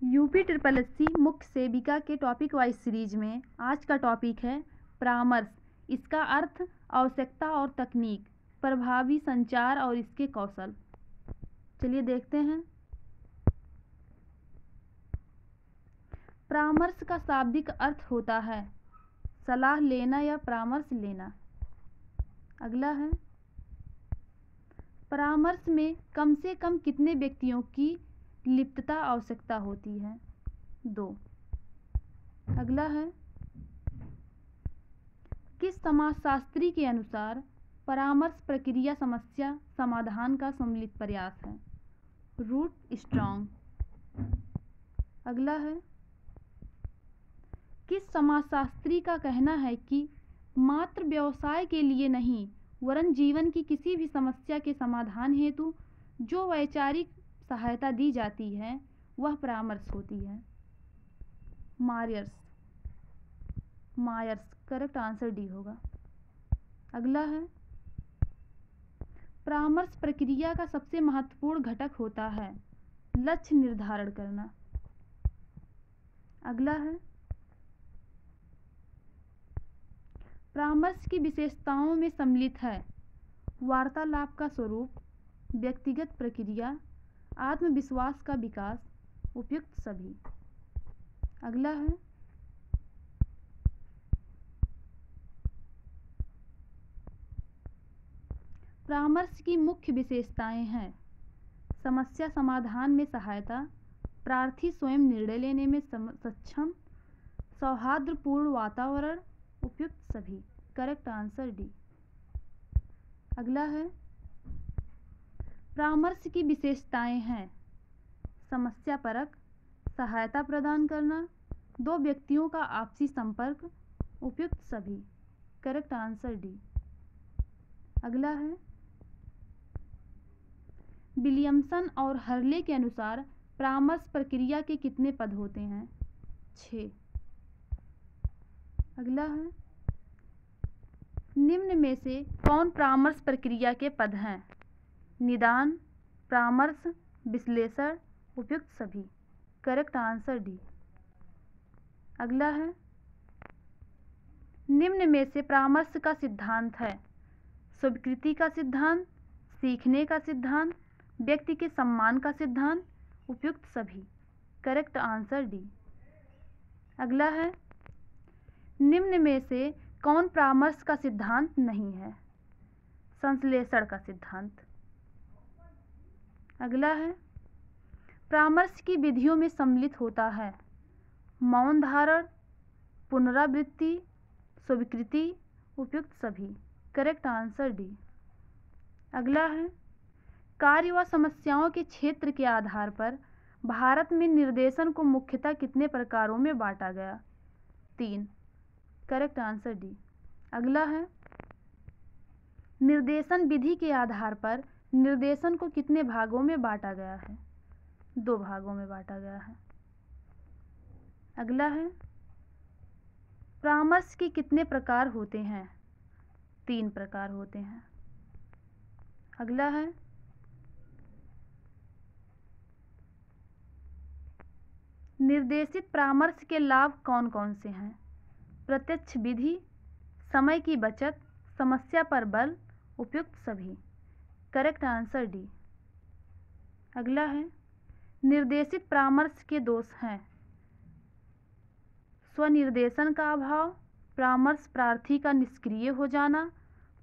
UP triple SC मुख्य सेविका के टॉपिक वाइज सीरीज में आज का टॉपिक है परामर्श। इसका अर्थ, आवश्यकता और तकनीक, प्रभावी संचार और इसके कौशल। चलिए देखते हैं। परामर्श का शाब्दिक अर्थ होता है सलाह लेना या परामर्श लेना। अगला है, परामर्श में कम से कम कितने व्यक्तियों की लिप्तता आवश्यकता होती है? 2। अगला है, किस समाजशास्त्री के अनुसार परामर्श प्रक्रिया समस्या समाधान का सम्मिलित प्रयास है? Root strong. अगला है, किस समाजशास्त्री का कहना है कि मात्र व्यवसाय के लिए नहीं वरन जीवन की किसी भी समस्या के समाधान हेतु जो वैचारिक सहायता दी जाती है वह परामर्श होती है? मायर्स। करेक्ट आंसर डी होगा। अगला है, परामर्श प्रक्रिया का सबसे महत्वपूर्ण घटक होता है लक्ष्य निर्धारण करना। अगला है, परामर्श की विशेषताओं में सम्मिलित है वार्तालाप का स्वरूप, व्यक्तिगत प्रक्रिया, आत्मविश्वास का विकास, उपयुक्त सभी। अगला है, परामर्श की मुख्य विशेषताएं हैं समस्या समाधान में सहायता, प्रार्थी स्वयं निर्णय लेने में सक्षम, सौहार्दपूर्ण वातावरण, उपयुक्त सभी। Correct answer D. अगला है, परामर्श की विशेषताएं हैं समस्या परक, सहायता प्रदान करना, दो व्यक्तियों का आपसी संपर्क, उपयुक्त सभी। Correct answer D. अगला है, विलियमसन और हर्ले के अनुसार परामर्श प्रक्रिया के कितने पद होते हैं? 6। अगला है, निम्न में से कौन परामर्श प्रक्रिया के पद हैं? निदान, परामर्श, विश्लेषण, उपयुक्त सभी। Correct answer D. अगला है, निम्न में से परामर्श का सिद्धांत है स्वीकृति का सिद्धांत, सीखने का सिद्धांत, व्यक्ति के सम्मान का सिद्धांत, उपयुक्त सभी। Correct answer D. अगला है, निम्न में से कौन परामर्श का सिद्धांत नहीं है? संश्लेषण का सिद्धांत। अगला है, परामर्श की विधियों में सम्मिलित होता है मौन धारण, पुनरावृत्ति, स्वीकृति, उपयुक्त सभी। Correct answer D. अगला है, कार्य व समस्याओं के क्षेत्र के आधार पर भारत में निर्देशन को मुख्यतः कितने प्रकारों में बांटा गया? 3। Correct answer D. अगला है, निर्देशन विधि के आधार पर निर्देशन को कितने भागों में बांटा गया है? 2 भागों में बांटा गया है। अगला है, परामर्श के कितने प्रकार होते हैं? 3 प्रकार होते हैं। अगला है, निर्देशित परामर्श के लाभ कौन कौन से हैं? प्रत्यक्ष विधि, समय की बचत, समस्या पर बल, उपयुक्त सभी। Correct answer D. अगला है, निर्देशित परामर्श के दोष हैं स्वनिर्देशन का अभाव, परामर्श प्रार्थी का निष्क्रिय हो जाना,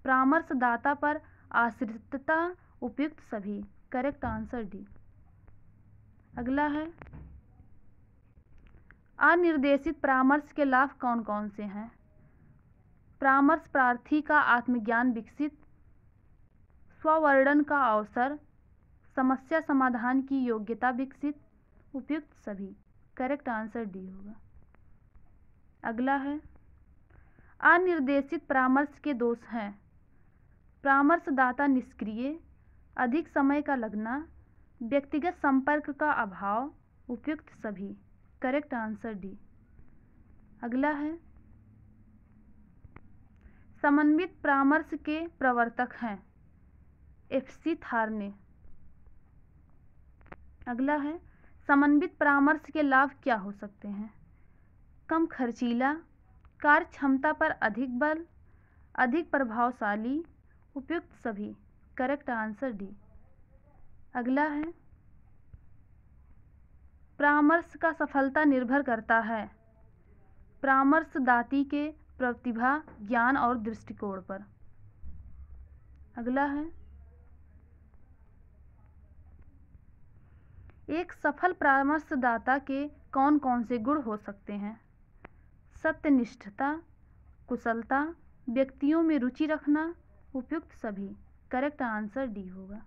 परामर्शदाता पर आश्रितता, उपयुक्त सभी। Correct answer D. अगला है, अनिर्देशित परामर्श के लाभ कौन कौन से हैं? परामर्श प्रार्थी का आत्मज्ञान विकसित, स्ववर्णन का अवसर, समस्या समाधान की योग्यता विकसित, उपयुक्त सभी। करेक्ट आंसर डी होगा। अगला है, अनिर्देशित परामर्श के दोष हैं परामर्शदाता निष्क्रिय, अधिक समय का लगना, व्यक्तिगत संपर्क का अभाव, उपयुक्त सभी। Correct answer D. अगला है, समन्वित परामर्श के प्रवर्तक हैं FC थारने। अगला है, समन्वित परामर्श के लाभ क्या हो सकते हैं? कम खर्चीला, कार्य क्षमता पर अधिक बल, अधिक प्रभावशाली, उपयुक्त सभी। Correct answer D. अगला है, परामर्श का सफलता निर्भर करता है परामर्शदाती के प्रतिभा, ज्ञान और दृष्टिकोण पर। अगला है, एक सफल परामर्शदाता के कौन कौन से गुण हो सकते हैं? सत्यनिष्ठता, कुशलता, व्यक्तियों में रुचि रखना, उपयुक्त सभी। करेक्ट आंसर डी होगा।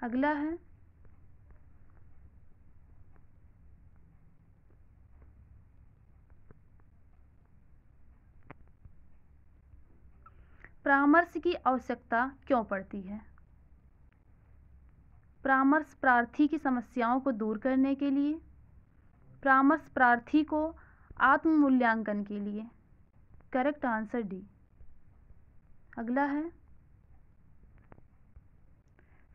अगला है, परामर्श की आवश्यकता क्यों पड़ती है? परामर्श प्रार्थी की समस्याओं को दूर करने के लिए, परामर्श प्रार्थी को आत्म मूल्यांकन के लिए। Correct answer D. अगला है,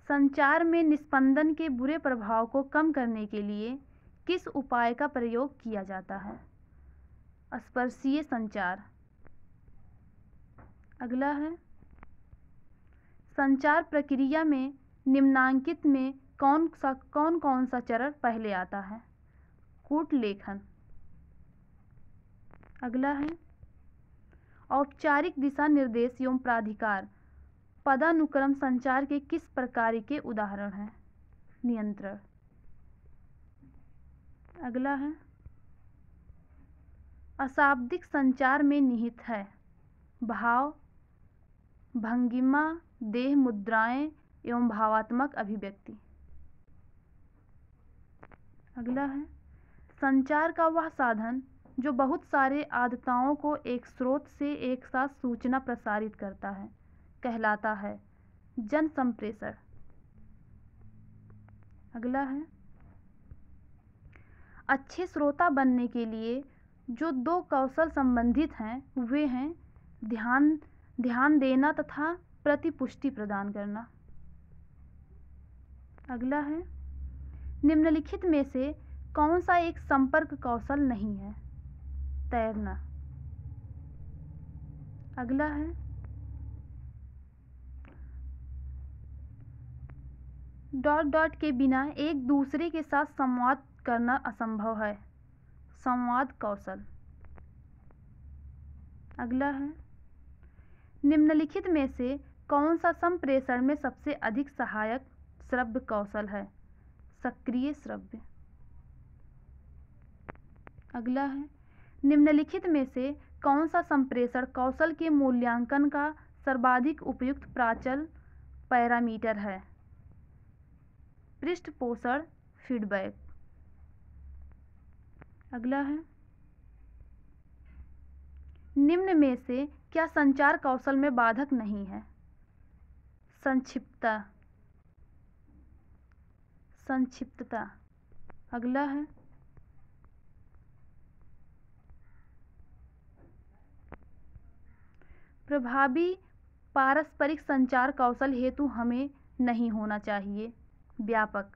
संचार में निस्पंदन के बुरे प्रभाव को कम करने के लिए किस उपाय का प्रयोग किया जाता है? स्पर्शीय संचार। अगला है, संचार प्रक्रिया में निम्नांकित में कौन कौन सा चरण पहले आता है? कूट लेखन। अगला है, औपचारिक दिशा निर्देश एवं प्राधिकार पदानुक्रम संचार के किस प्रकार के उदाहरण हैं? नियंत्रण। अगला है, अशाब्दिक संचार में निहित है भाव, भंगिमा, देह मुद्राएं एवं भावात्मक अभिव्यक्ति। अगला है, संचार का वह साधन जो बहुत सारे आदताओं को एक स्रोत से एक साथ सूचना प्रसारित करता है कहलाता है जन संप्रेषण। अगला है, अच्छे श्रोता बनने के लिए जो दो कौशल संबंधित हैं वे हैं ध्यान देना तथा प्रतिपुष्टि प्रदान करना। अगला है, निम्नलिखित में से कौन सा एक संपर्क कौशल नहीं है? तैरना। अगला है, डॉट डॉट के बिना एक दूसरे के साथ संवाद करना असंभव है संवाद कौशल। अगला है, निम्नलिखित में से कौन सा संप्रेषण में सबसे अधिक सहायक श्रव्य कौशल है? सक्रिय श्रव्य। अगला है, निम्नलिखित में से कौन सा संप्रेषण कौशल के मूल्यांकन का सर्वाधिक उपयुक्त प्राचल पैरामीटर है? पृष्ठपोषण फीडबैक। अगला है, निम्न में से क्या संचार कौशल में बाधक नहीं है? संक्षिप्तता। अगला है, प्रभावी पारस्परिक संचार कौशल हेतु हमें नहीं होना चाहिए व्यापक।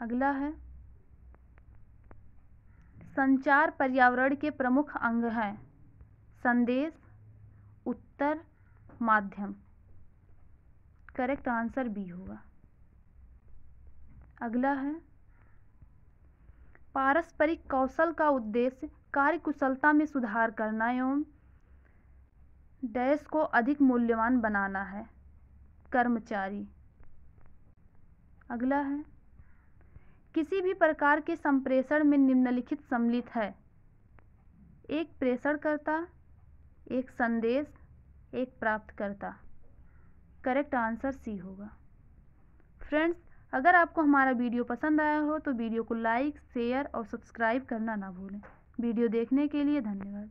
अगला है, संचार पर्यावरण के प्रमुख अंग हैं संदेश, उत्तर, माध्यम। करेक्ट आंसर बी होगा। अगला है, पारस्परिक कौशल का उद्देश्य कार्यकुशलता में सुधार करना एवं डैश को अधिक मूल्यवान बनाना है कर्मचारी। अगला है, किसी भी प्रकार के संप्रेषण में निम्नलिखित सम्मिलित है? एक प्रेषणकर्ता, एक संदेश, एक प्राप्तकर्ता। करेक्ट आंसर सी होगा। फ्रेंड्स, अगर आपको हमारा वीडियो पसंद आया हो तो वीडियो को लाइक, शेयर और सब्सक्राइब करना ना भूलें। वीडियो देखने के लिए धन्यवाद।